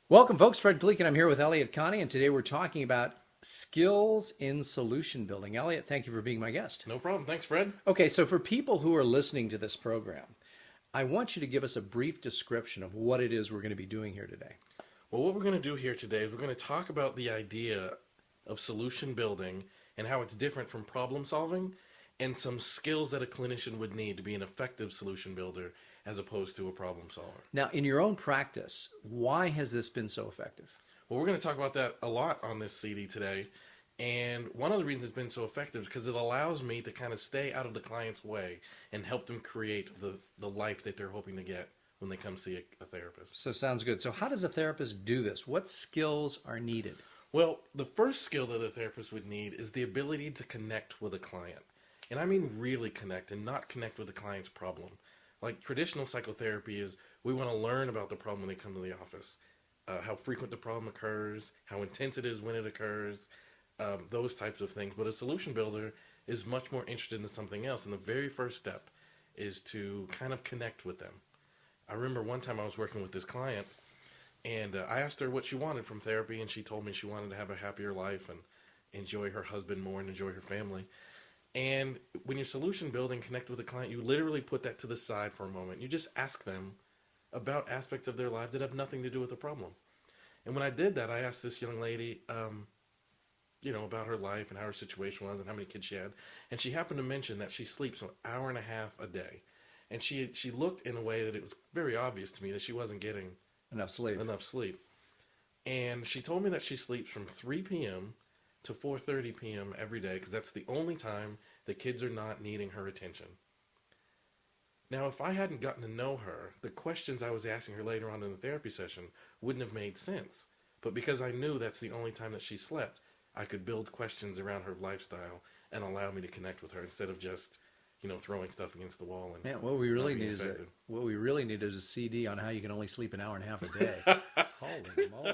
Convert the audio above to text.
Welcome, folks. Fred Gleek, and I'm here with Elliott Connie, and today we're talking about skills in solution building. Elliott, thank you for being my guest. No problem. Thanks, Fred. Okay, so for people who are listening to this program, I want you to give us a brief description of what it is we're going to be doing here today. Well, what we're going to do here today is we're going to talk about the idea of solution building and how it's different from problem solving and some skills that a clinician would need to be an effective solution builder as opposed to a problem solver. Now, in your own practice, why has this been so effective? Well, we're going to talk about that a lot on this CD today. And one of the reasons it's been so effective is because it allows me to kind of stay out of the client's way and help them create the life that they're hoping to get when they come see a therapist. So sounds good. So how does a therapist do this? What skills are needed? Well, the first skill that a therapist would need is the ability to connect with a client. And I mean really connect and not connect with the client's problem. Like traditional psychotherapy is we want to learn about the problem when they come to the office, how frequent the problem occurs, how intense it is when it occurs, those types of things. But a solution builder is much more interested in something else. And the very first step is to kind of connect with them. I remember one time I was working with this client, and I asked her what she wanted from therapy, and she told me she wanted to have a happier life and enjoy her husband more and enjoy her family. And when you're solution building, connect with a client, you literally put that to the side for a moment. You just ask them about aspects of their lives that have nothing to do with the problem. And when I did that, I asked this young lady, about her life and how her situation was and how many kids she had. And she happened to mention that she sleeps an hour and a half a day. And she looked in a way that it was very obvious to me that she wasn't getting Enough sleep. And she told me that she sleeps from 3 p.m. to 4:30 p.m. every day because that's the only time the kids are not needing her attention. Now, if I hadn't gotten to know her, the questions I was asking her later on in the therapy session wouldn't have made sense. But because I knew that's the only time that she slept, I could build questions around her lifestyle and allow me to connect with her instead of just, throwing stuff against the wall. And Man, what we really need is a CD on how you can only sleep an hour and a half a day. Holy moly.